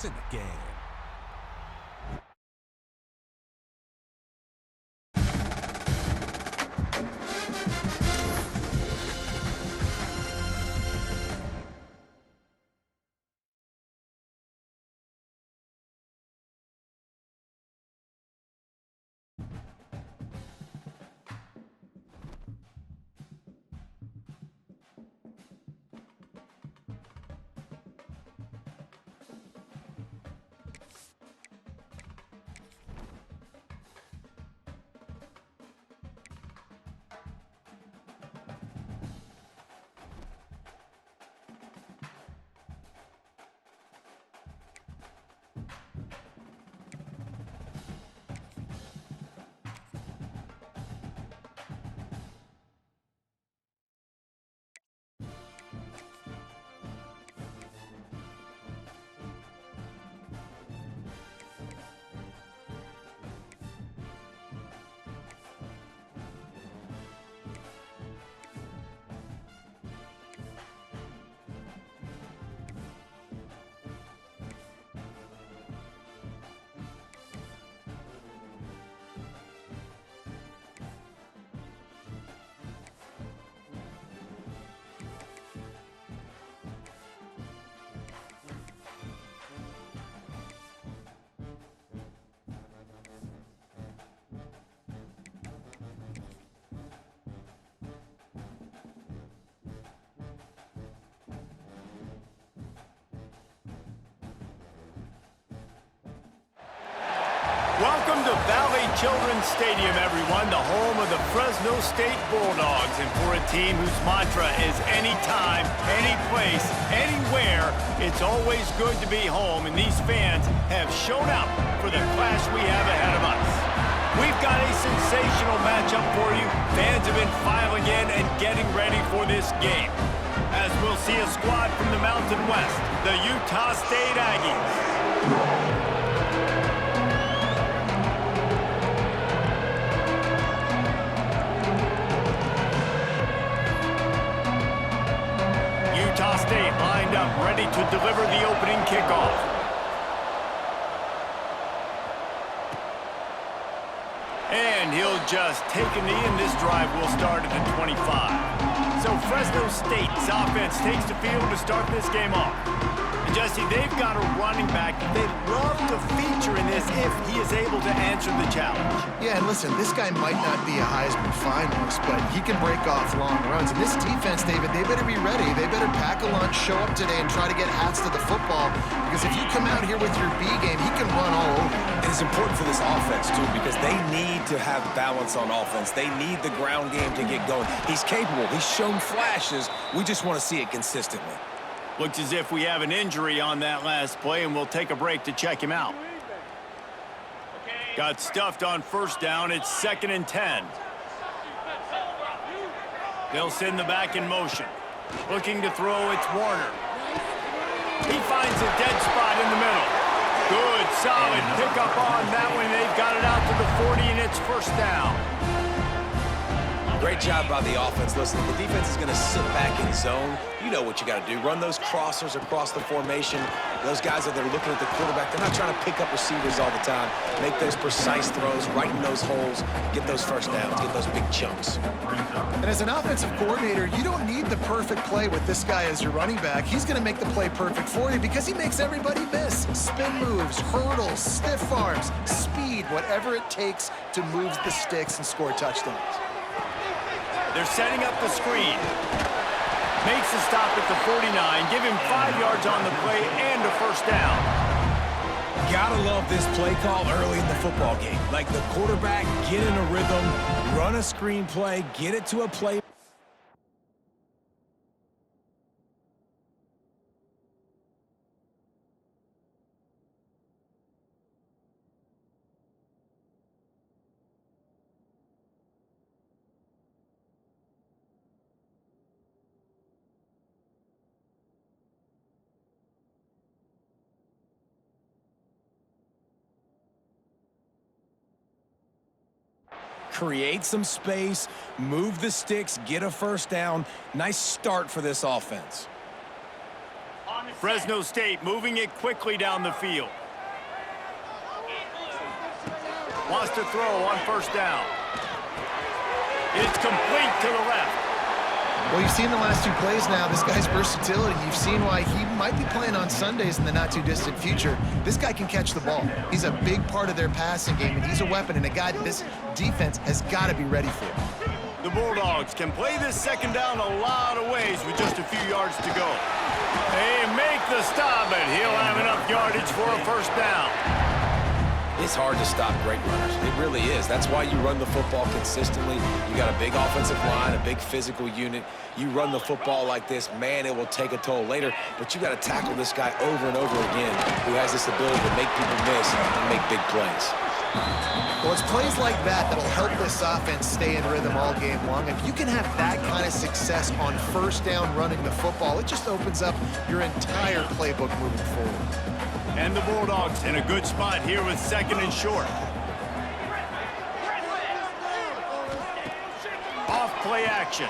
points in the game. Welcome to Valley Children's Stadium, everyone, the home of the Fresno State Bulldogs. And for a team whose mantra is anytime, any place, anywhere, it's always good to be home. And these fans have shown up for the clash we have ahead of us. We've got a sensational matchup for you. Fans have been filing in and getting ready for this game. As we'll see a squad from the Mountain West, the Utah State Aggies. Utah State lined up, ready to deliver the opening kickoff. And he'll just take a knee, and this drive will start at the 25. So Fresno State's offense takes the field to start this game off. And Jesse, they've got a running back that they'd love to feature in this if he is able to answer the challenge. Yeah, and listen, this guy might not be a Heisman finalist, but he can break off long runs. And this defense, David, they better be ready. They better pack a lunch, show up today, and try to get hats to the football. Because if you come out here with your B game, he can run all over. And it's important for this offense, too, because they need to have balance on offense. They need the ground game to get going. He's capable. He's shown flashes. We just want to see it consistently. Looks as if we have an injury on that last play, and we'll take a break to check him out. Got stuffed on first down. It's 2nd and 10. They'll send the back in motion. Looking to throw, it's Warner. He finds a dead spot in the middle. Good, solid pickup on that one. They've got it out to the 40, and it's first down. Great job by the offense. Listen, the defense is going to sit back in zone. You know what you got to do. Run those crossers across the formation. Those guys that are looking at the quarterback, they're not trying to pick up receivers all the time. Make those precise throws, right in those holes, get those first downs, get those big chunks. And as an offensive coordinator, you don't need the perfect play with this guy as your running back. He's going to make the play perfect for you because he makes everybody miss. Spin moves, hurdles, stiff arms, speed, whatever it takes to move the sticks and score touchdowns. They're setting up the screen. Makes a stop at the 49. Give him 5 yards on the play and a first down. Gotta love this play call early in the football game. Like the quarterback, get in a rhythm, run a screen play, get it to a play. Create some space, move the sticks, get a first down. Nice start for this offense. Fresno State moving it quickly down the field. Wants to throw on first down. It's complete to the left. Well, you've seen the last two plays now. This guy's versatility. You've seen why he might be playing on Sundays in the not-too-distant future. This guy can catch the ball. He's a big part of their passing game, and he's a weapon and a guy that this defense has got to be ready for. The Bulldogs can play this second down a lot of ways with just a few yards to go. They make the stop, and he'll have enough yardage for a first down. It's hard to stop great runners. It really is. That's why you run the football consistently. You got a big offensive line, a big physical unit. You run the football like this, man, it will take a toll later. But you got to tackle this guy over and over again who has this ability to make people miss and make big plays. Well, it's plays like that that'll help this offense stay in rhythm all game long. If you can have that kind of success on first down running the football, it just opens up your entire playbook moving forward. And the Bulldogs in a good spot here with second and short. Off play action.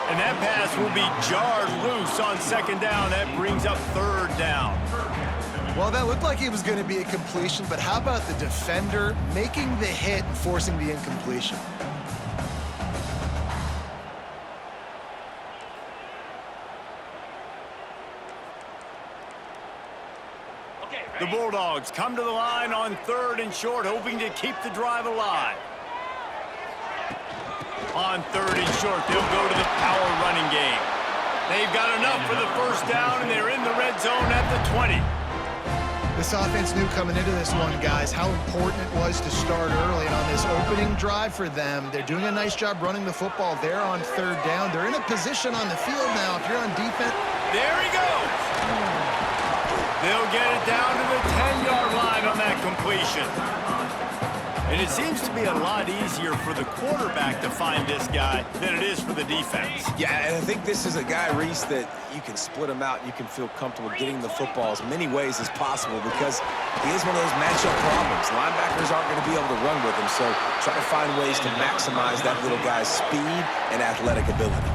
And that pass will be jarred loose on second down. That brings up third down. Well, that looked like it was going to be a completion, but how about the defender making the hit and forcing the incompletion? The Bulldogs come to the line on third and short, hoping to keep the drive alive. On third and short, they'll go to the power running game. They've got enough for the first down, and they're in the red zone at the 20. This offense knew coming into this one, guys, how important it was to start early. And on this opening drive for them, they're doing a nice job running the football. They're on third down. They're in a position on the field now. If you're on defense. There he goes. They'll get it down to the 10-yard line on that completion. And it seems to be a lot easier for the quarterback to find this guy than it is for the defense. Yeah, and I think this is a guy, Reese, that you can split him out. You can feel comfortable getting the football as many ways as possible because he is one of those matchup problems. Linebackers aren't going to be able to run with him, so try to find ways to maximize that little guy's speed and athletic ability.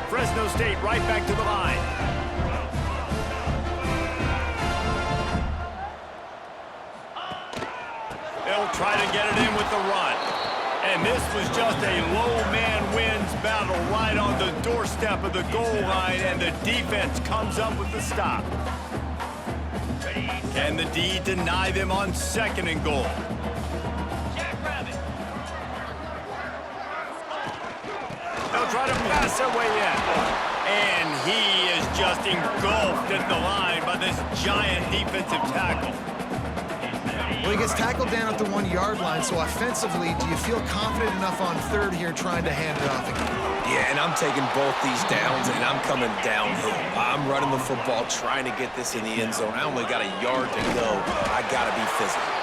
Fresno State right back to the line. They'll try to get it in with the run. And this was just a low man wins battle right on the doorstep of the goal line, and the defense comes up with the stop. Can the D deny them on second and goal? They'll try to pass their way in. And he is just engulfed at the line by this giant defensive tackle. Well, he gets tackled down at the 1-yard line, so offensively, do you feel confident enough on third here trying to hand it off again? Yeah, and I'm taking both these downs, and I'm coming downhill. I'm running the football, trying to get this in the end zone. I only got a yard to go. I got to be physical.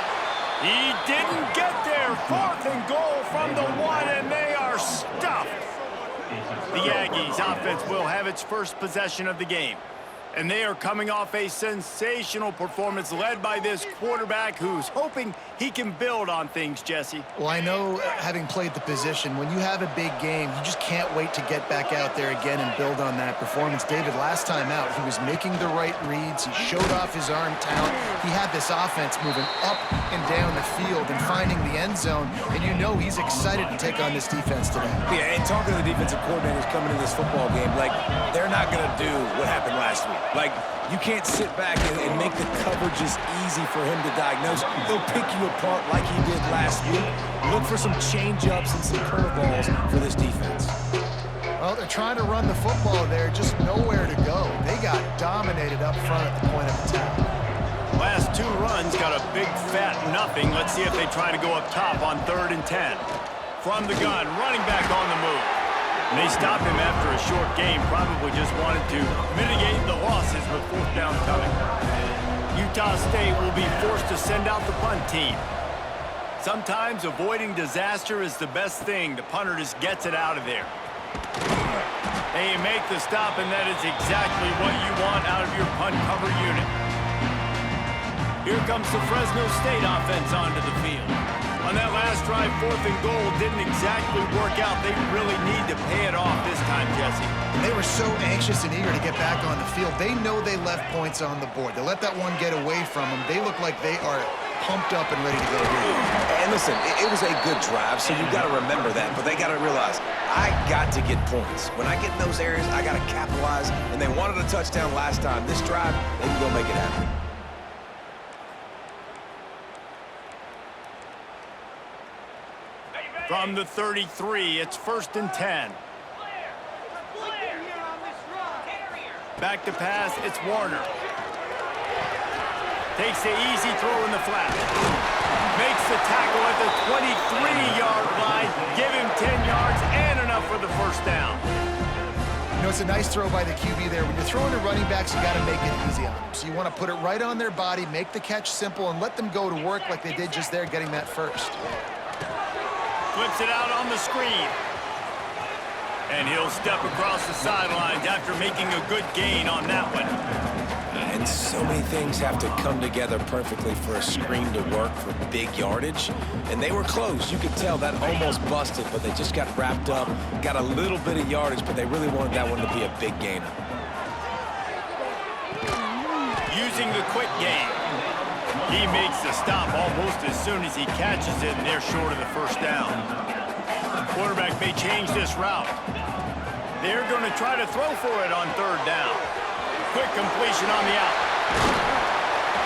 He didn't get there. Fourth and goal from the 1, and they are stuffed. The Aggies offense will have its first possession of the game. And they are coming off a sensational performance led by this quarterback who's hoping he can build on things, Jesse. Well, I know, having played the position, when you have a big game, you just can't wait to get back out there again and build on that performance. David, last time out, he was making the right reads. He showed off his arm talent. He had this offense moving up and down the field and finding the end zone. And you know he's excited to take on this defense today. Yeah, and talking to the defensive coordinators coming into this football game, like, they're not going to do what happened last week. Like, you can't sit back and make the coverages easy for him to diagnose. He'll pick you apart like he did last week. Look for some change-ups and some curveballs for this defense. Well, they're trying to run the football there, just nowhere to go. They got dominated up front at the point of attack. Last two runs got a big fat nothing. Let's see if they try to go up top on 3rd and 10. From the gun, running back on the move. And they stopped him after a short game, probably just wanted to mitigate the losses with 4th down coming. Utah State will be forced to send out the punt team. Sometimes avoiding disaster is the best thing. The punter just gets it out of there. They make the stop, and that is exactly what you want out of your punt cover unit. Here comes the Fresno State offense onto the field. A On that last drive, 4th and goal didn't exactly work out. They really need to pay it off this time, Jesse. And they were so anxious and eager to get back on the field. They know they left points on the board. They let that one get away from them. They look like they are pumped up and ready to go here. And listen, it was a good drive, so you've got to remember that. But they got to realize, I got to get points. When I get in those areas, I got to capitalize. And they wanted a touchdown last time. This drive, they can go make it happen. From the 33, it's 1st and 10. Back to pass, it's Warner. Takes the easy throw in the flat. Makes the tackle at the 23-yard line. Give him 10 yards and enough for the first down. You know, it's a nice throw by the QB there. When you're throwing to running backs, you got to make it easy on them. So you want to put it right on their body, make the catch simple, and let them go to work like they did just there, getting that first. Flips it out on the screen. And he'll step across the sidelines after making a good gain on that one. And so many things have to come together perfectly for a screen to work for big yardage. And they were close. You could tell that almost busted, but they just got wrapped up, got a little bit of yardage, but they really wanted that one to be a big gainer. Using the quick game. He makes the stop almost as soon as he catches it, and they're short of the first down. Quarterback may change this route. They're going to try to throw for it on 3rd down. Quick completion on the out.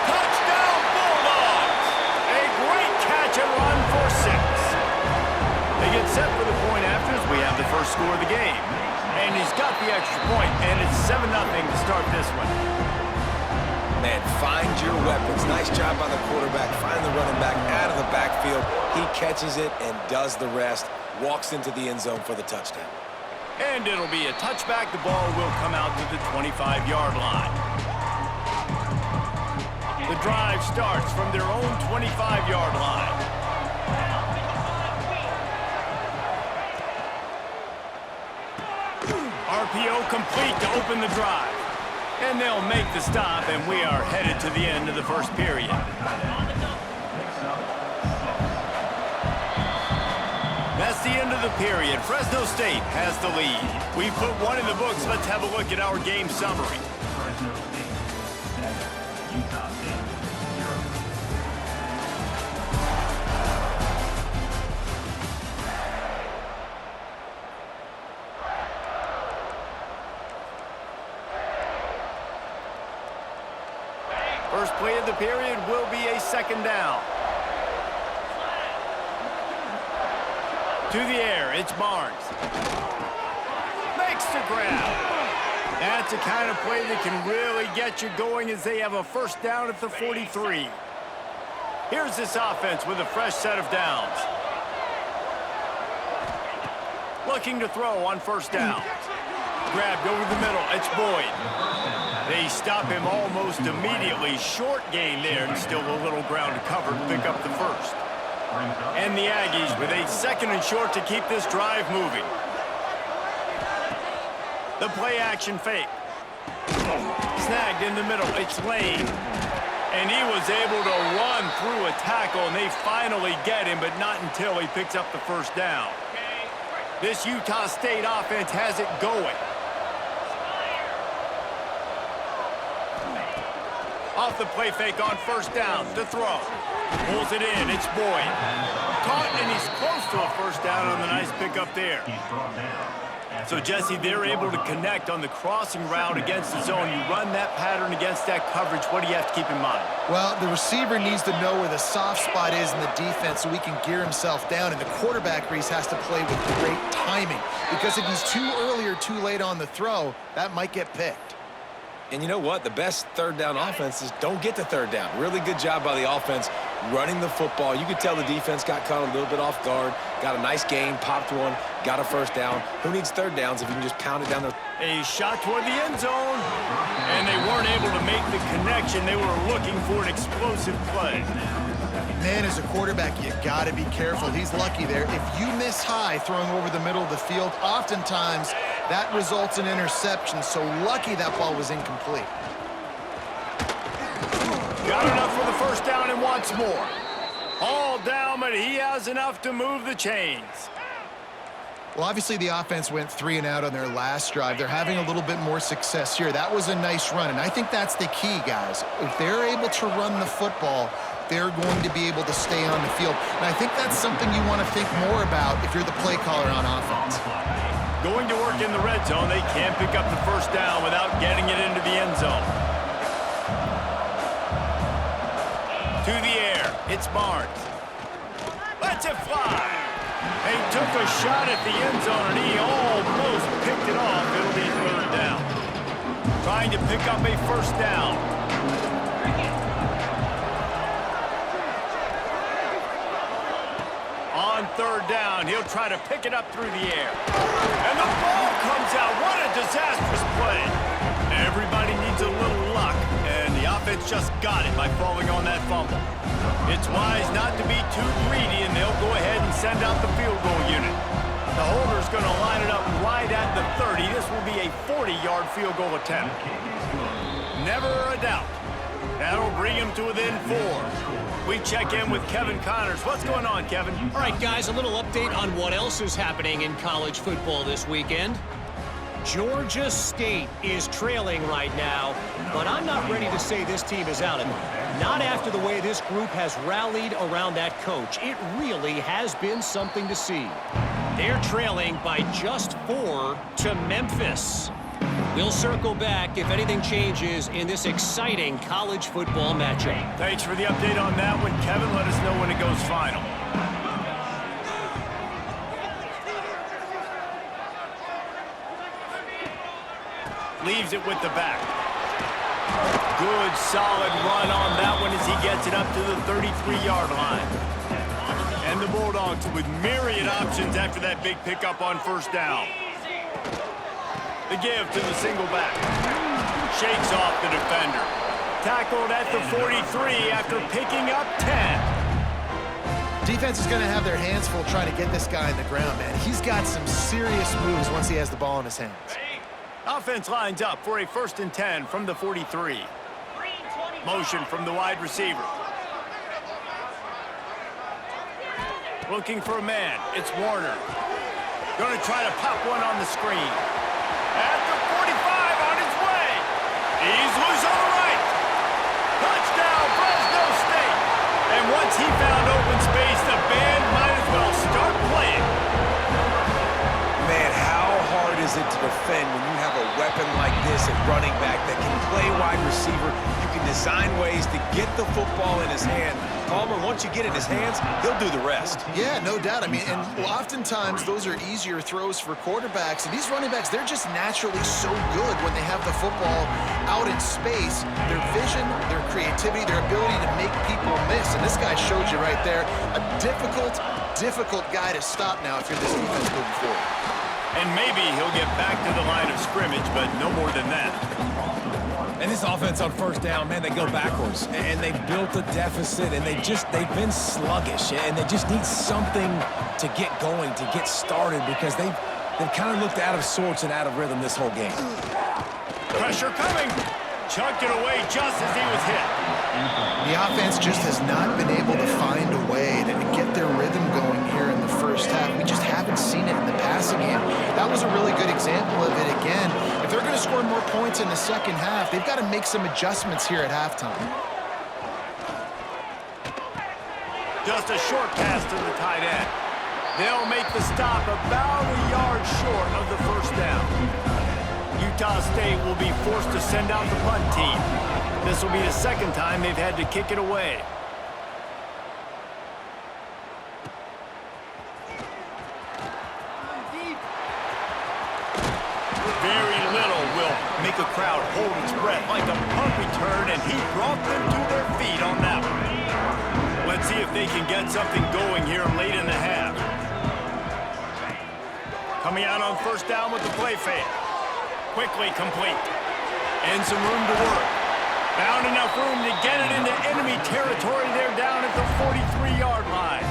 Touchdown, Bulldogs! A great catch and run for 6. They get set for the point after as we have the first score of the game. And he's got the extra point, and it's 7-0 to start this one. Man, find your weapons. Nice job by the quarterback. Find the running back out of the backfield. He catches it and does the rest. Walks into the end zone for the touchdown. And it'll be a touchback. The ball will come out to the 25-yard line. The drive starts from their own 25-yard line. RPO complete to open the drive. And they'll make the stop, and we are headed to the end of the first period. That's the end of the period. Fresno State has the lead. We've put one in the books. Let's have a look at our game summary. First play of the period will be a 2nd down. To the air, it's Barnes. Makes the grab. That's the kind of play that can really get you going as they have a first down at the 43. Here's this offense with a fresh set of downs. Looking to throw on 1st down. Grabbed over the middle, it's Boyd. They stop him almost immediately. Short gain there, and still a little ground to cover to pick up the first. And the Aggies with a 2nd and short to keep this drive moving. The play action fake. Snagged in the middle, it's Lane. And he was able to run through a tackle, and they finally get him, but not until he picks up the first down. This Utah State offense has it going. Off the play fake on 1st down to throw. Pulls it in, it's Boyd. Caught, and he's close to a first down on the nice pickup there. So, Jesse, they're able to connect on the crossing route against the zone. You run that pattern against that coverage. What do you have to keep in mind? Well, the receiver needs to know where the soft spot is in the defense so he can gear himself down, and the quarterback, Reese, has to play with great timing, because if he's too early or too late on the throw, that might get picked. And you know what? The best 3rd down offenses don't get to 3rd down. Really good job by the offense running the football. You could tell the defense got caught a little bit off guard, got a nice gain, popped one, got a first down. Who needs 3rd downs if you can just pound it down there? A shot toward the end zone, and they weren't able to make the connection. They were looking for an explosive play. Man, as a quarterback, you got to be careful. He's lucky there. If you miss high throwing over the middle of the field, oftentimes that results in interception. So lucky that ball was incomplete. Got enough for the first down and wants more. All down, but he has enough to move the chains. Well, obviously the offense went 3 and out on their last drive. They're having a little bit more success here. That was a nice run, and I think that's the key, guys. If they're able to run the football, they're going to be able to stay on the field. And I think that's something you want to think more about if you're the play caller on offense. Going to work in the red zone, they can't pick up the first down without getting it into the end zone. To the air, it's Barnes. Lets it fly. They took a shot at the end zone, and he almost picked it off. It'll be third down. Trying to pick up a first down. On third down, he'll try to pick it up through the air. And the ball comes out. What a disastrous play. Everybody needs a little luck, and the offense just got it by falling on that fumble. It's wise not to be too greedy, and they'll go ahead and send out the field goal unit. The holder's going to line it up right at the 30. This will be a 40-yard field goal attempt. Never a doubt. That'll bring him to within 4. We check in with Kevin Connors. What's going on, Kevin? All right, guys, a little update on what else is happening in college football this weekend. Georgia State is trailing right now, but I'm not ready to say this team is out of it. Not after the way this group has rallied around that coach. It really has been something to see. They're trailing by just 4 to Memphis. We'll circle back if anything changes in this exciting college football matchup. Thanks for the update on that one, Kevin. Let us know when it goes final. Leaves it with the back. Good, solid run on that one as he gets it up to the 33-yard line. And the Bulldogs with myriad options after that big pickup on first down. The give to the single back. Shakes off the defender. Tackled at the 43 after picking up 10. Defense is going to have their hands full trying to get this guy in the ground, man. He's got some serious moves once he has the ball in his hands. Offense lines up for a 1st and 10 from the 43. Motion from the wide receiver. Looking for a man. It's Warner. Going to try to pop one on the screen. At the 45 on his way. He's loose on the right. Touchdown, Fresno State. And once he found open space, the band might as well start playing. Man, how hard is it to defend when you have a weapon like this at running back that can play wide receiver? You can design ways to get the football in his hand. Palmer, once you get it in his hands, he'll do the rest. Yeah, no doubt. I mean, and oftentimes those are easier throws for quarterbacks. And these running backs, they're just naturally so good when they have the football out in space. Their vision, their creativity, their ability to make people miss. And this guy showed you right there, a difficult guy to stop now if you're this defense moving forward. And maybe he'll get back to the line of scrimmage, but no more than that. And this offense on first down, man, they go backwards. And they built a deficit, and they've been sluggish. And they just need something to get going, to get started, because they've kind of looked out of sorts and out of rhythm this whole game. Pressure coming. Chucked it away just as he was hit. The offense just has not been able to find a way to get their rhythm going here in the first half. We just haven't seen it in the passing game. That was a really good example of it again. If they're going to score more points in the second half, they've got to make some adjustments here at halftime. Just a short pass to the tight end. They'll make the stop about a yard short of the first down. Utah State will be forced to send out the punt team. This will be the second time they've had to kick it away. Very little will make a crowd hold its breath like a punt return, and he brought them to their feet on that one. Let's see if they can get something going here late in the half. Coming out on first down with the play fake. Quickly complete. And some room to work. Found enough room to get it into enemy territory. They're down at the 43-yard line.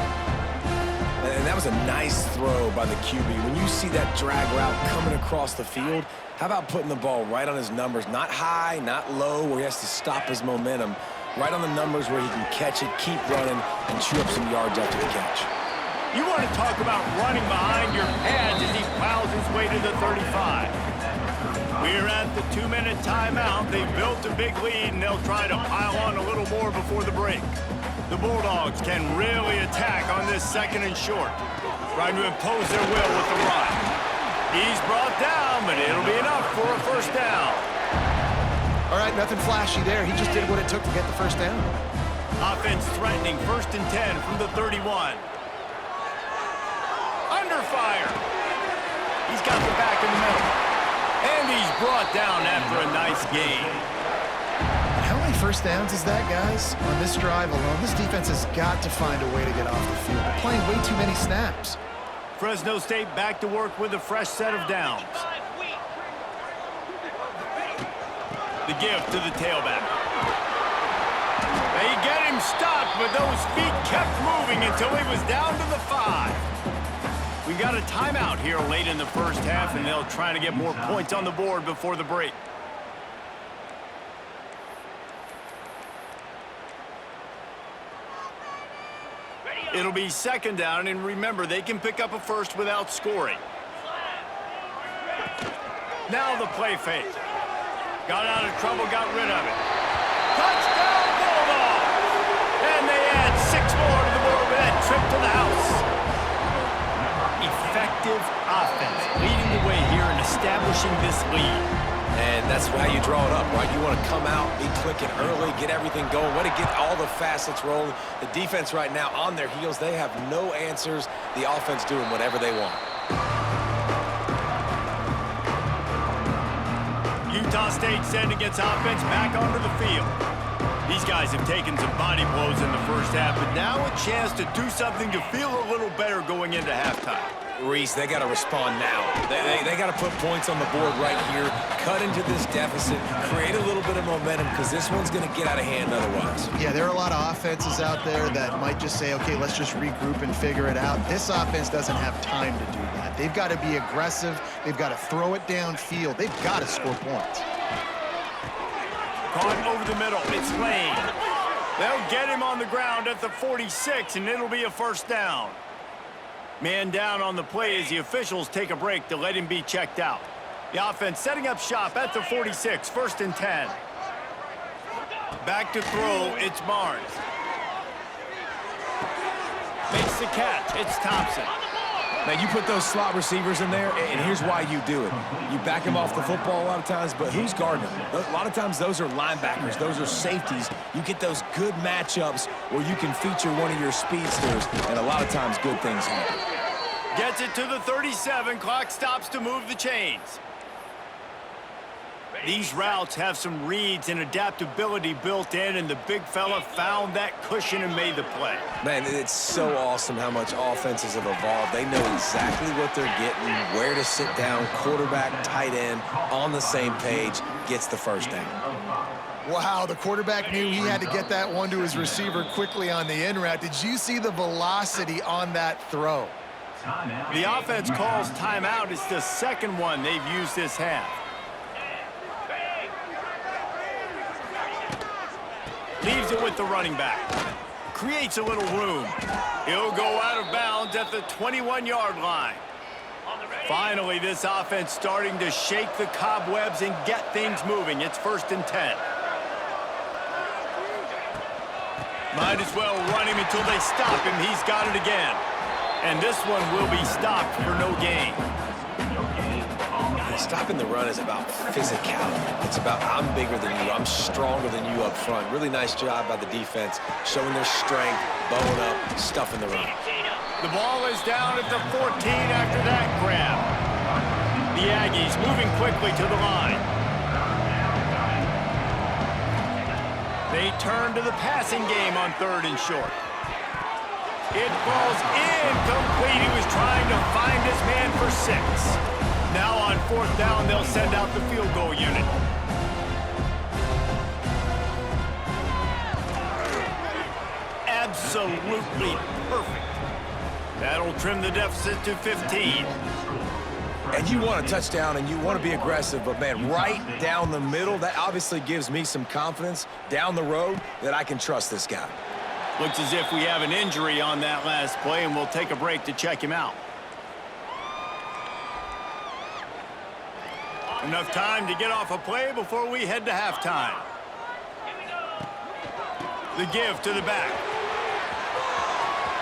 And that was a nice throw by the QB. When you see that drag route coming across the field, how about putting the ball right on his numbers? Not high, not low, where he has to stop his momentum. Right on the numbers where he can catch it, keep running, and chew up some yards after the catch. You want to talk about running behind your pads as he plows his way to the 35. We're at the 2-minute timeout. They've built a big lead, and they'll try to pile on a little more before the break. The Bulldogs can really attack on this 2nd and short, trying to impose their will with the run. He's brought down, but it'll be enough for a first down. All right, nothing flashy there. He just did what it took to get the first down. Offense threatening 1st and 10 from the 31. Under fire. He's got the back in the middle. And he's brought down after a nice gain. How many first downs is that, guys? On this drive alone, this defense has got to find a way to get off the field. They're playing way too many snaps. Fresno State back to work with a fresh set of downs. The give to the tailback. They get him stopped, but those feet kept moving until he was down to the 5. We got a timeout here late in the first half, and they'll try to get more points on the board before the break. It'll be 2nd down, and remember, they can pick up a first without scoring. Now the play fake. Got out of trouble, got rid of it. Touchdown, Bulldogs! And they add 6 more to the board with that trip to the house. Effective offense leading the way here in establishing this lead. And that's how you draw it up, right? You want to come out, be clicking early, get everything going, want to get all the facets rolling. The defense right now on their heels, they have no answers. The offense doing whatever they want. Utah State sending its offense back onto the field. These guys have taken some body blows in the first half, but now a chance to do something to feel a little better going into halftime. Reese, they got to respond now. They got to put points on the board right here, cut into this deficit, create a little bit of momentum, because this one's going to get out of hand otherwise. Yeah, there are a lot of offenses out there that might just say, okay, let's just regroup and figure it out. This offense doesn't have time to do that. They've got to be aggressive. They've got to throw it downfield. They've got to score points. Caught over the middle. It's Lane. They'll get him on the ground at the 46, and it'll be a first down. Man down on the play as the officials take a break to let him be checked out. The offense setting up shop at the 46, 1st and 10. Back to throw, it's Barnes. Makes the catch, it's Thompson. Now, you put those slot receivers in there, and here's why you do it. You back them off the football a lot of times, but who's guarding them? A lot of times, those are linebackers. Those are safeties. You get those good matchups where you can feature one of your speedsters, and a lot of times, good things happen. Gets it to the 37. Clock stops to move the chains. These routes have some reads and adaptability built in, and the big fella found that cushion and made the play. Man, it's so awesome how much offenses have evolved. They know exactly what they're getting, where to sit down, quarterback, tight end, on the same page, gets the first down. Wow, the quarterback knew he had to get that one to his receiver quickly on the in route. Did you see the velocity on that throw? The offense calls timeout. It's the second one they've used this half. Leaves it with the running back. Creates a little room. He'll go out of bounds at the 21-yard line. Finally, this offense starting to shake the cobwebs and get things moving. It's 1st and 10. Might as well run him until they stop him. He's got it again. And this one will be stopped for no gain. Stopping the run is about physicality. It's about I'm bigger than you, I'm stronger than you up front. Really nice job by the defense, showing their strength, bowing up, stuffing the run. The ball is down at the 14 after that grab. The Aggies moving quickly to the line. They turn to the passing game on 3rd and short. It falls incomplete. He was trying to find his man for 6. Now on 4th down, they'll send out the field goal unit. Absolutely perfect. That'll trim the deficit to 15. And you want a touchdown and you want to be aggressive, but man, right down the middle, that obviously gives me some confidence down the road that I can trust this guy. Looks as if we have an injury on that last play, and we'll take a break to check him out. Enough time to get off a play before we head to halftime. The give to the back.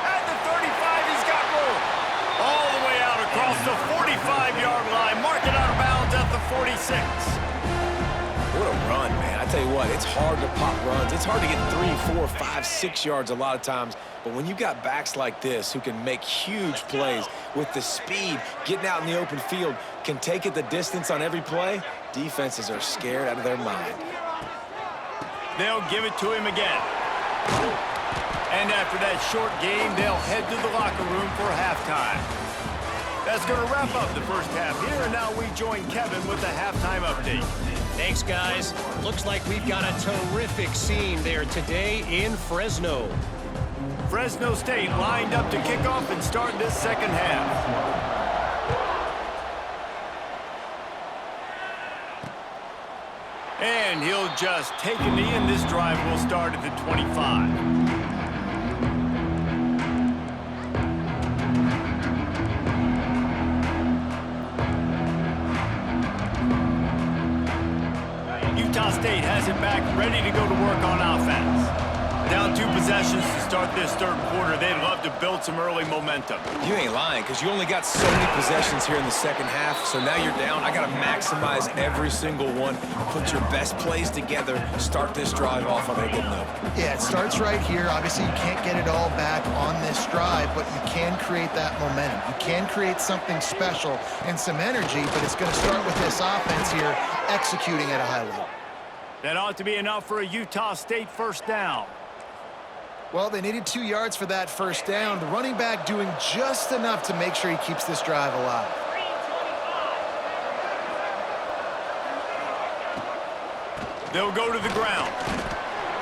At the 35, he's got room. All the way out across the 45-yard line. Mark it out of bounds at the 46. What a run, man. I tell you what, it's hard to pop runs. It's hard to get 3, 4, 5, 6 yards a lot of times. But when you got backs like this who can make huge plays with the speed, getting out in the open field, can take it the distance on every play, defenses are scared out of their mind. They'll give it to him again. And after that short game, they'll head to the locker room for halftime. That's going to wrap up the first half here, and now we join Kevin with the halftime update. Thanks, guys. Looks like we've got a terrific scene there today in Fresno. Fresno State lined up to kick off and start this second half. And he'll just take a knee, and this drive will start at the 25. Utah State has it back, ready to go to work on offense. Down 2 possessions to start this third quarter. They'd love to build some early momentum. You ain't lying, because you only got so many possessions here in the second half, so now you're down. I got to maximize every single one, put your best plays together, start this drive off on a good note. Yeah, it starts right here. Obviously, you can't get it all back on this drive, but you can create that momentum. You can create something special and some energy, but it's going to start with this offense here executing at a high level. That ought to be enough for a Utah State first down. Well, they needed 2 yards for that first down. The running back doing just enough to make sure he keeps this drive alive. They'll go to the ground.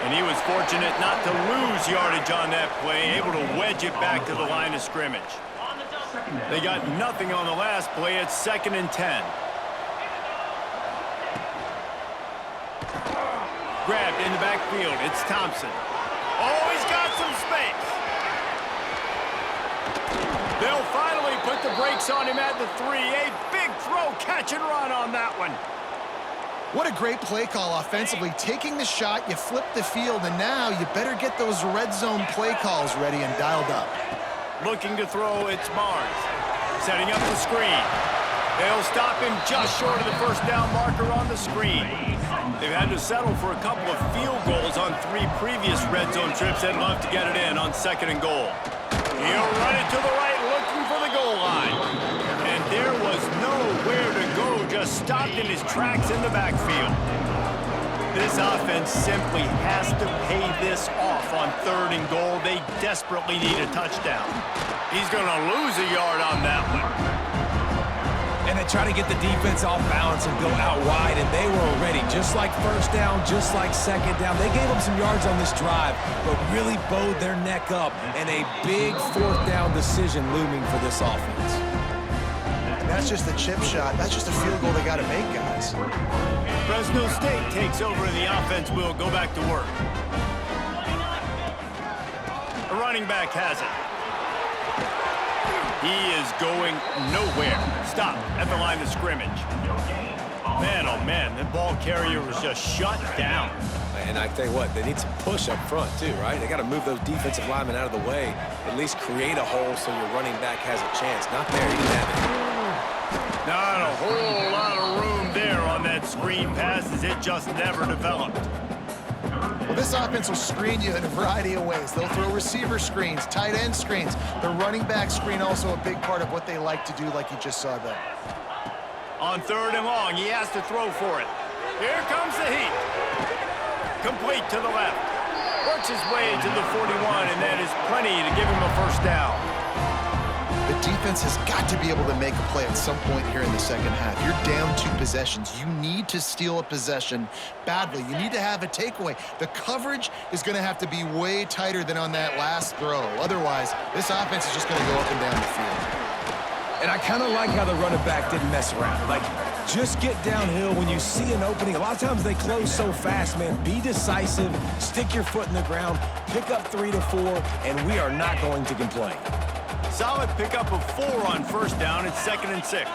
And he was fortunate not to lose yardage on that play, able to wedge it back to the line of scrimmage. They got nothing on the last play. It's 2nd and 10. Grabbed in the backfield. It's Thompson. Oh, he's got some space. They'll finally put the brakes on him at the 3. A big throw, catch and run on that one. What a great play call offensively. Taking the shot, you flip the field, and now you better get those red zone play calls ready and dialed up. Looking to throw, it's Barnes. Setting up the screen. They'll stop him just short of the first down marker on the screen. They've had to settle for a couple of field goals on 3 previous red zone trips. They'd love to get it in on 2nd and goal. He'll run it to the right, looking for the goal line. And there was nowhere to go, just stopped in his tracks in the backfield. This offense simply has to pay this off on 3rd and goal. They desperately need a touchdown. He's going to lose a yard on that one. And they try to get the defense off balance and go out wide, and they were already, just like first down, just like second down. They gave them some yards on this drive, but really bowed their neck up, and a big 4th down decision looming for this offense. And that's just a chip shot. That's just a field goal they got to make, guys. Fresno State takes over, and the offense will go back to work. The running back has it. He is going nowhere. Stop at the line of scrimmage. Man, oh man, the ball carrier was just shut down. And I tell you what, they need some push up front too, right? They got to move those defensive linemen out of the way, at least create a hole so your running back has a chance. Not there, he didn't have it. Not a whole lot of room there on that screen pass, as it just never developed. Well, this offense will screen you in a variety of ways. They'll throw receiver screens, tight end screens. The running back screen also a big part of what they like to do, like you just saw there. On 3rd and long, he has to throw for it. Here comes the heat. Complete to the left. Works his way to the 41, and that is plenty to give him a first down. The defense has got to be able to make a play at some point here in the second half. You're down 2 possessions. You need to steal a possession badly. You need to have a takeaway. The coverage is going to have to be way tighter than on that last throw. Otherwise, this offense is just going to go up and down the field. And I kind of like how the running back didn't mess around. Like, just get downhill when you see an opening. A lot of times they close so fast, man. Be decisive, stick your foot in the ground, pick up 3 to 4, and we are not going to complain. Solid pickup of 4 on first down. It's 2nd and 6.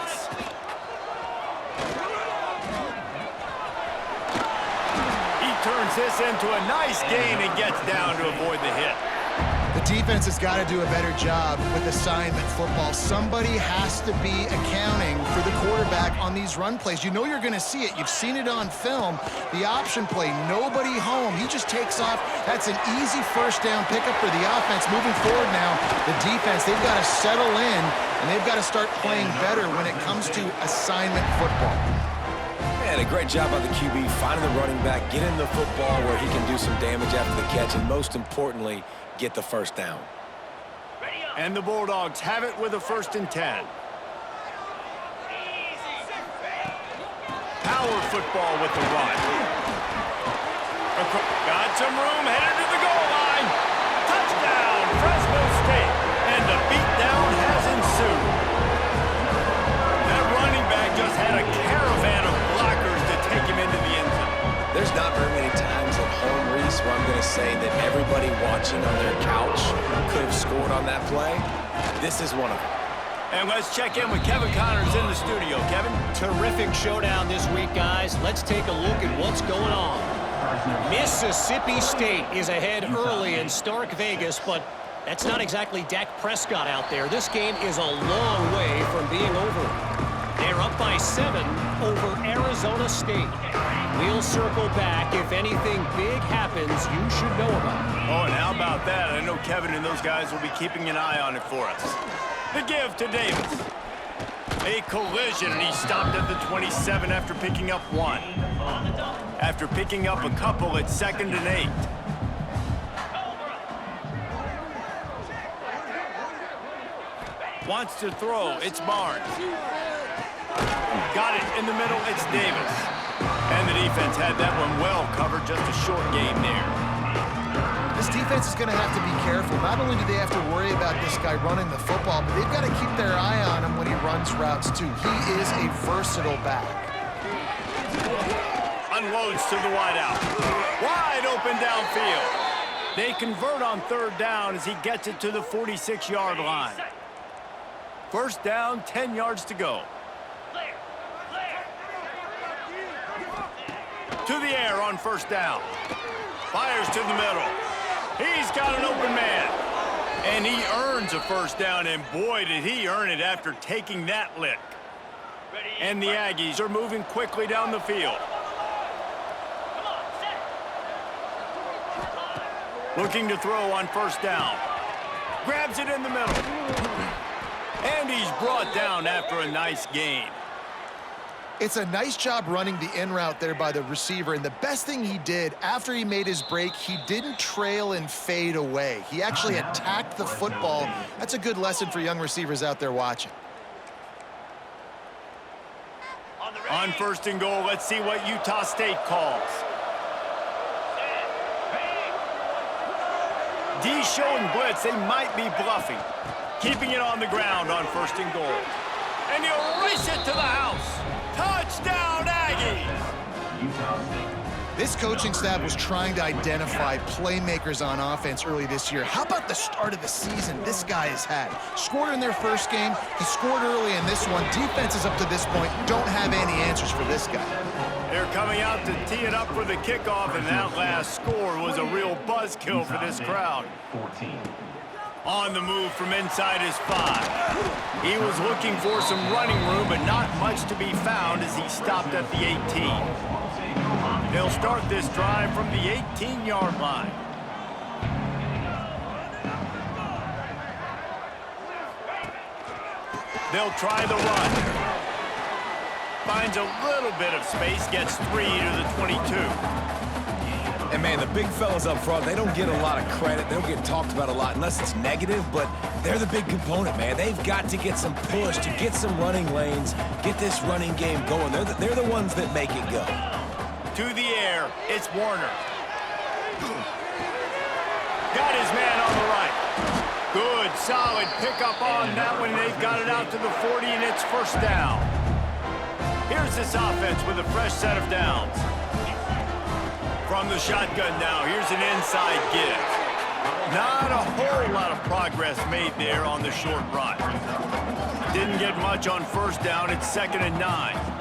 He turns this into a nice gain and gets down to avoid the hit. The defense has got to do a better job with assignment football. Somebody has to be accounting for the quarterback on these run plays. You know you're going to see it. You've seen it on film. The option play, nobody home. He just takes off. That's an easy first down pickup for the offense. Moving forward now, the defense, they've got to settle in, and they've got to start playing better when it comes to assignment football. Man, a great job by the QB, finding the running back, getting the football where he can do some damage after the catch, and most importantly, get the first down. And the Bulldogs have it with a 1st and 10. Power football with the run. Got some room, headed to the goal line. Touchdown, Fresno State. And the beatdown has ensued. That running back just had a caravan of blockers to take him into the end zone. There's not very many times at home, Reese, where I'm going to say that everybody watching on their couch could have scored on that play. This is one of them. And let's check in with Kevin Connors in the studio. Kevin? Terrific showdown this week, guys. Let's take a look at what's going on. Mississippi State is ahead early in Stark Vegas, but that's not exactly Dak Prescott out there. This game is a long way from being over. They're up by 7 over Arizona State. We'll circle back if anything big happens you should know about. Oh, and how about that? I know Kevin and those guys will be keeping an eye on it for us. The give to Davis. A collision, and he stopped at the 27 after picking up 1. After picking up a couple, it's 2nd and 8. Wants to throw. It's Barnes. Got it in the middle. It's Davis. And the defense had that one well covered. Just a short game there. This defense is going to have to be careful. Not only do they have to worry about this guy running the football, but they've got to keep their eye on him when he runs routes, too. He is a versatile back. Unloads to the wideout. Wide open downfield. They convert on 3rd down as he gets it to the 46-yard line. First down, 10 yards to go. To the air on first down. Fires to the middle. He's got an open man. And he earns a first down, and boy, did he earn it after taking that lick. And the Aggies are moving quickly down the field. Looking to throw on first down. Grabs it in the middle. And he's brought down after a nice gain. It's a nice job running the in route there by the receiver, and the best thing he did after he made his break, he didn't trail and fade away. He actually attacked the football. That's a good lesson for young receivers out there watching. On 1st and goal, let's see what Utah State calls. D showing blitz, they might be bluffing. Keeping it on the ground on 1st and goal. And he'll race it to the house. Touchdown, Aggies! This coaching staff was trying to identify playmakers on offense early this year. How about the start of the season this guy has had? Scored in their first game. He scored early in this one. Defenses up to this point don't have any answers for this guy. They're coming out to tee it up for the kickoff, and that last score was a real buzzkill for this crowd. 14. On the move from inside his 5. He was looking for some running room, but not much to be found as he stopped at the 18. They'll start this drive from the 18-yard line. They'll try the run. Finds a little bit of space, gets 3 to the 22. And, man, the big fellas up front, they don't get a lot of credit. They don't get talked about a lot unless it's negative, but they're the big component, man. They've got to get some push, to get some running lanes, get this running game going. They're the ones that make it go. To the air, it's Warner. Got his man on the right. Good, solid pickup on that one. They've got it out to the 40, and it's first down. Here's this offense with a fresh set of downs. From the shotgun now, here's an inside give. Not a whole lot of progress made there on the short run. Didn't get much on first down. It's 2nd and 9.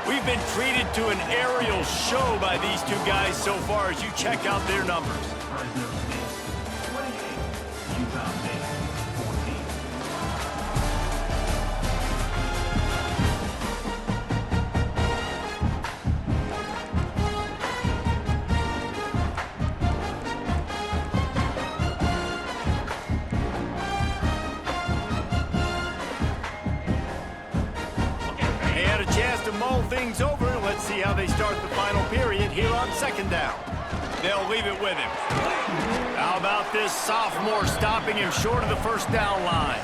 We've been treated to an aerial show by these two guys so far as you check out their numbers. Things over. Let's see how they start the final period here on 2nd down. They'll leave it with him. How about this sophomore stopping him short of the first down line?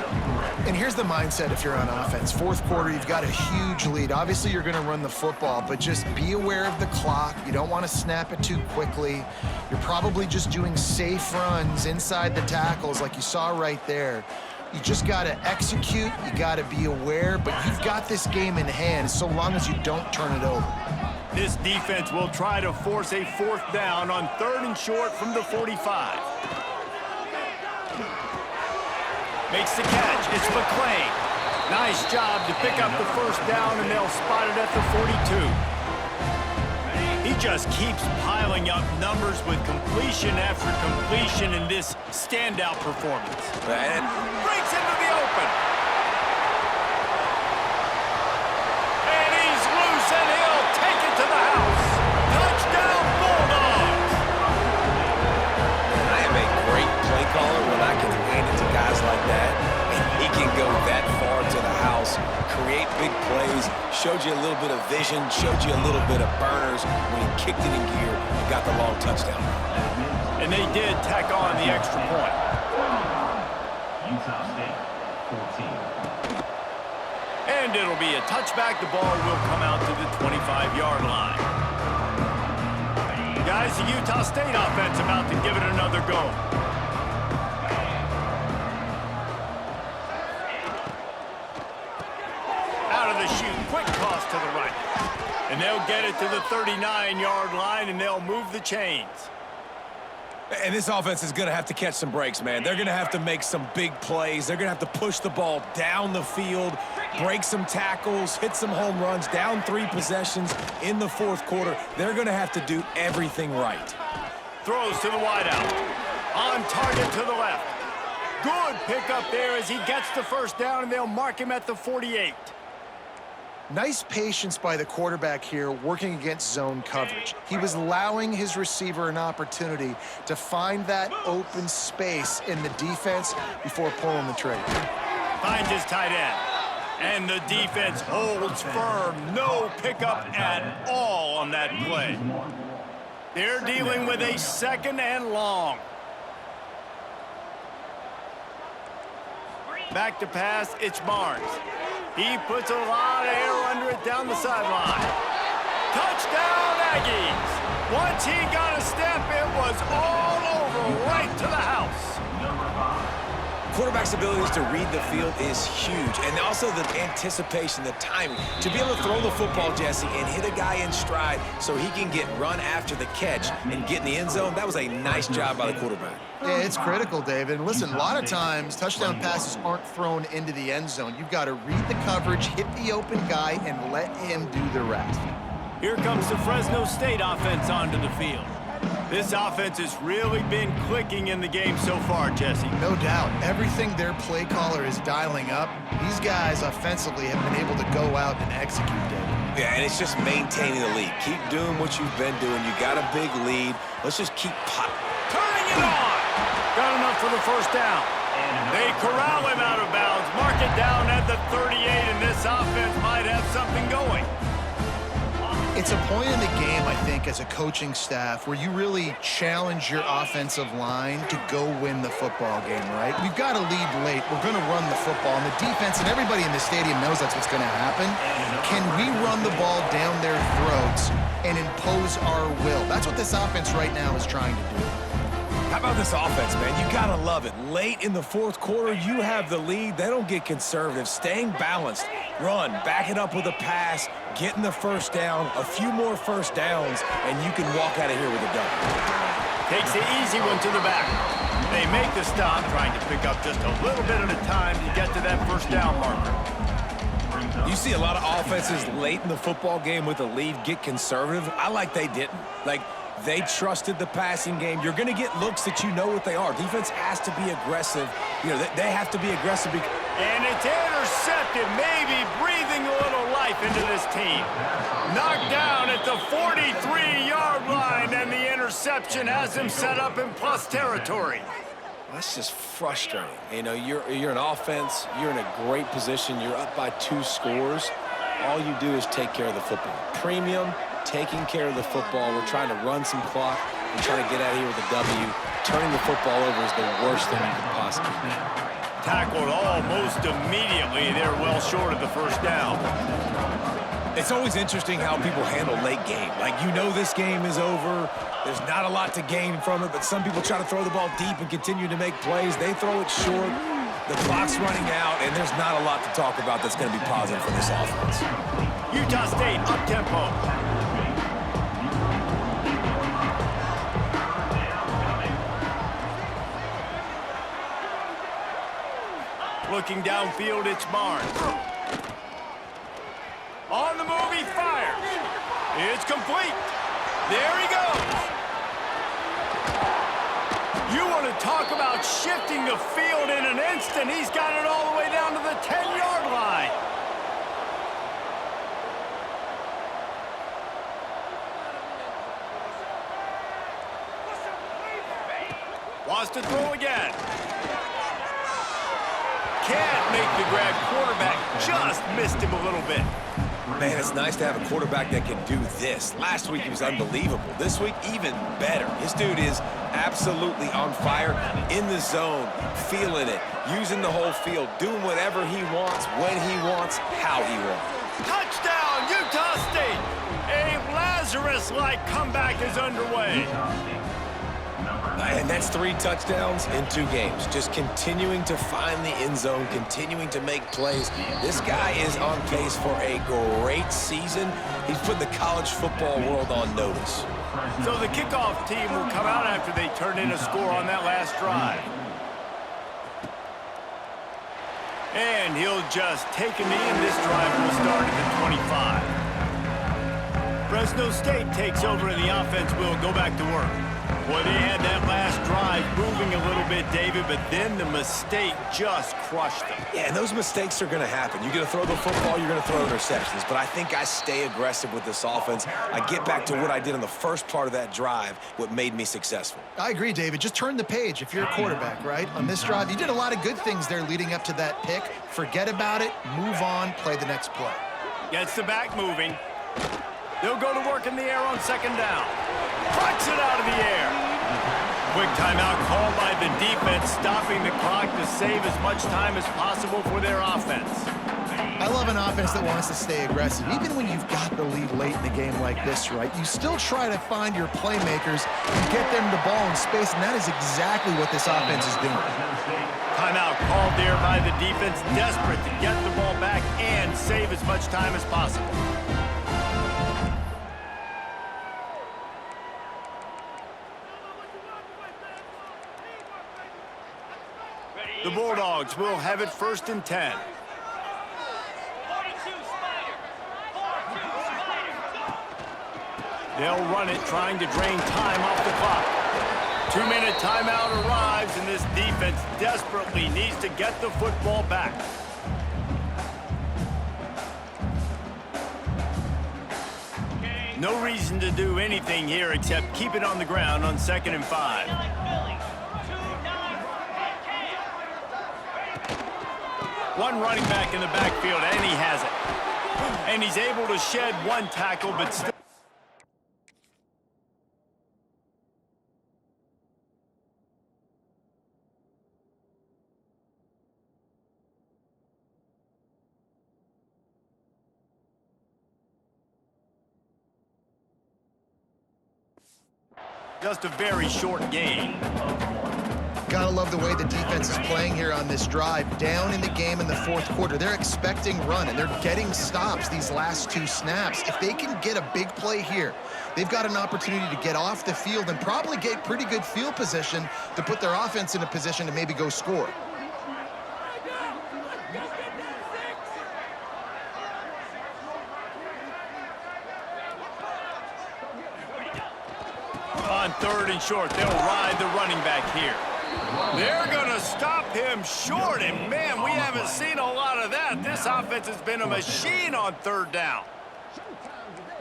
And here's the mindset if you're on offense. 4th quarter, you've got a huge lead. Obviously, you're going to run the football, but just be aware of the clock. You don't want to snap it too quickly. You're probably just doing safe runs inside the tackles like you saw right there. You just got to execute, you got to be aware, but you've got this game in hand so long as you don't turn it over. This defense will try to force a 4th down on 3rd and short from the 45. Makes the catch. It's McClain. Nice job to pick up the first down, and they'll spot it at the 42. He just keeps piling up numbers with completion after completion in this standout performance. And breaks into the open. And he's loose, and he'll take it to the house. Touchdown, Bulldogs! I am a great play caller when I can hand it to guys like that. And he can go that far to the house, create big plays, showed you a little bit of vision, showed you a little bit of burners when he kicked it in gear and got the long touchdown. And they did tack on the extra point. Utah State, 14. And it'll be a touchback. The ball will come out to the 25-yard line. Guys, the Utah State offense about to give it another go. Out of the chute, quick toss to the right. And they'll get it to the 39-yard line, and they'll move the chains. And this offense is going to have to catch some breaks, man. They're going to have to make some big plays. They're going to have to push the ball down the field, break some tackles, hit some home runs, down 3 possessions in the 4th quarter. They're going to have to do everything right. Throws to the wideout. On target to the left. Good pickup there as he gets the first down, and they'll mark him at the 48. Nice patience by the quarterback here working against zone coverage. He was allowing his receiver an opportunity to find that open space in the defense before pulling the trigger. Finds his tight end. And the defense holds firm. No pickup at all on that play. They're dealing with a 2nd and long. Back to pass, it's Barnes. He puts a lot of air under it down the sideline. Touchdown, Aggies! Once he got a step, it was all over, right to the house. Quarterback's abilities to read the field is huge, and also the anticipation, the timing. To be able to throw the football, Jesse, and hit a guy in stride so he can get run after the catch and get in the end zone, that was a nice job by the quarterback. Yeah, it's critical, David. And listen, a lot of times, touchdown passes aren't thrown into the end zone. You've got to read the coverage, hit the open guy, and let him do the rest. Here comes the Fresno State offense onto the field. This offense has really been clicking in the game so far, Jesse. No doubt. Everything their play caller is dialing up, these guys offensively have been able to go out and execute, David. Yeah, and it's just maintaining the lead. Keep doing what you've been doing. You got a big lead. Let's just keep Turning it on! Got enough for the first down. They corral him out of bounds. Mark it down at the 38, and this offense might have something going. It's a point in the game, I think, as a coaching staff where you really challenge your offensive line to go win the football game, right? We've got to lead late. We're going to run the football. And the defense and everybody in the stadium knows that's what's going to happen. Can we run the ball down their throats and impose our will? That's what this offense right now is trying to do. How about this offense, man? You gotta love it. Late in the fourth quarter, you have the lead. They don't get conservative. Staying balanced. Run, back it up with a pass, getting the first down, a few more first downs, and you can walk out of here with a dub. Takes the easy one to the back. They make the stop, trying to pick up just a little bit at a time to get to that first down marker. You see a lot of offenses late in the football game with a lead get conservative. I like they didn't. Like, they trusted the passing game. You're going to get looks that you know what they are. Defense has to be aggressive. You know, they have to be aggressive. And it's intercepted, maybe breathing a little life into this team. Knocked down at the 43-yard line, and the interception has him set up in plus territory. That's just frustrating. You know, you're an offense. You're in a great position. You're up by 2 scores. All you do is take care of the football. Premium, taking care of the football. We're trying to run some clock and trying to get out of here with a W. Turning the football over is the worst thing you could possibly do. Tackled almost immediately. They're well short of the first down. It's always interesting how people handle late game. Like, you know this game is over. There's not a lot to gain from it, but some people try to throw the ball deep and continue to make plays. They throw it short. The clock's running out, and there's not a lot to talk about that's going to be positive for this offense. Utah State up-tempo. Looking downfield, it's Barnes. On the move, he fires. It's complete. There he goes. You want to talk about shifting the field in an instant. He's got it all the way down to the 10-yard line. Wants to throw again. Can't make the grab. Quarterback just missed him a little bit. Man, it's nice to have a quarterback that can do this. Last week, he was unbelievable. This week, even better. This dude is absolutely on fire, in the zone, feeling it, using the whole field, doing whatever he wants, when he wants, how he wants. Touchdown, Utah State! A Lazarus-like comeback is underway. And that's 3 touchdowns in 2 games. Just continuing to find the end zone, continuing to make plays. This guy is on pace for a great season. He's put the college football world on notice. So the kickoff team will come out after they turn in a score on that last drive. And he'll just take a knee, and this drive will start at the 25. Fresno State takes over, and the offense will go back to work. Well, they had that last drive moving a little bit, David, but then the mistake just crushed them. Yeah, and those mistakes are going to happen. You're going to throw the football, you're going to throw interceptions. But I think I stay aggressive with this offense. I get back to what I did in the first part of that drive, what made me successful. I agree, David. Just turn the page if you're a quarterback, right? On this drive, you did a lot of good things there leading up to that pick. Forget about it, move on, play the next play. Gets the back moving. They'll go to work in the air on second down. Cracks it out of the air. Quick timeout called by the defense, stopping the clock to save as much time as possible for their offense. I love an offense that wants to stay aggressive. Even when you've got the lead late in the game like this, right, you still try to find your playmakers and get them the ball in space, and that is exactly what this offense is doing. Timeout called there by the defense, desperate to get the ball back and save as much time as possible. The Bulldogs will have it 1st and 10. They'll run it, trying to drain time off the clock. 2-minute timeout arrives, and this defense desperately needs to get the football back. No reason to do anything here except keep it on the ground on 2nd and 5. One running back in the backfield, and he has it. And he's able to shed one tackle, but still. Just a very short gain. Gotta love the way the defense is playing here on this drive. Down in the game in the fourth quarter. They're expecting run, and they're getting stops these last two snaps. If they can get a big play here, they've got an opportunity to get off the field and probably get pretty good field position to put their offense in a position to maybe go score. On third and short, they'll ride the running back here. They're going to stop him short, and man, we haven't seen a lot of that. This offense has been a machine on third down.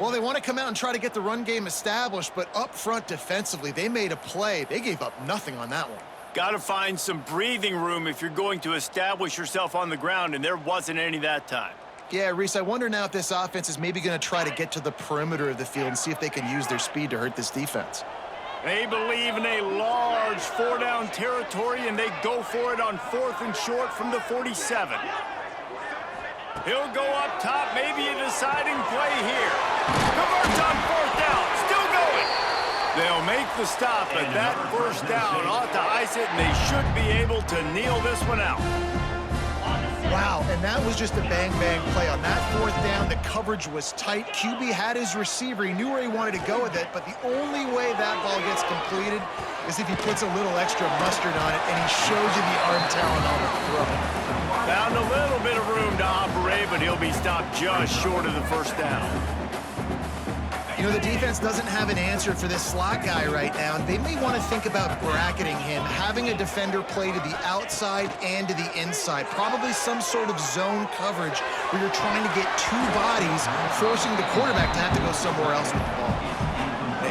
Well, they want to come out and try to get the run game established, but up front defensively, they made a play. They gave up nothing on that one. Got to find some breathing room if you're going to establish yourself on the ground, and there wasn't any that time. Yeah, Reese, I wonder now if this offense is maybe going to try to get to the perimeter of the field and see if they can use their speed to hurt this defense. They believe in a large four-down territory, and they go for it on fourth and short from the 47. He'll go up top, maybe a deciding play here. Converts on fourth down, still going. They'll make the stop, but that first down ought to ice it, and they should be able to kneel this one out. Wow, and that was just a bang-bang play. On that fourth down, the coverage was tight. QB had his receiver. He knew where he wanted to go with it, but the only way that ball gets completed is if he puts a little extra mustard on it, and he shows you the arm talent on the throw. Found a little bit of room to operate, but he'll be stopped just short of the first down. You know, the defense doesn't have an answer for this slot guy right now. They may want to think about bracketing him, having a defender play to the outside and to the inside. Probably some sort of zone coverage where you're trying to get two bodies, forcing the quarterback to have to go somewhere else with the ball.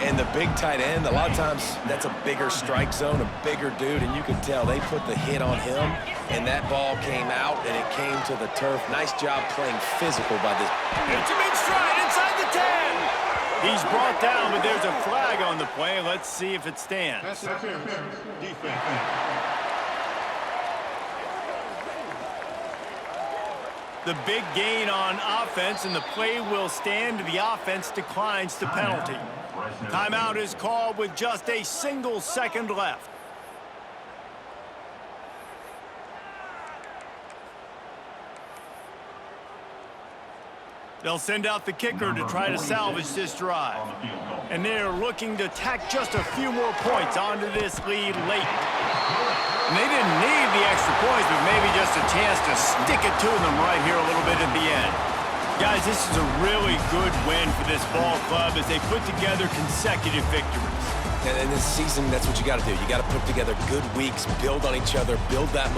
And the big tight end, a lot of times that's a bigger strike zone, a bigger dude, and you can tell they put the hit on him, and that ball came out, and it came to the turf. Nice job playing physical by this. It's a big stride inside the 10. He's brought down, but there's a flag on the play. Let's see if it stands. The big gain on offense, and the play will stand. The offense declines the penalty. Timeout is called with just a single second left. They'll send out the kicker to try to salvage this drive. And they're looking to tack just a few more points onto this lead late. And they didn't need the extra points, but maybe just a chance to stick it to them right here a little bit at the end. Guys, this is a really good win for this ball club as they put together consecutive victories. And in this season, that's what you got to do. You got to put together good weeks, build on each other, build that momentum.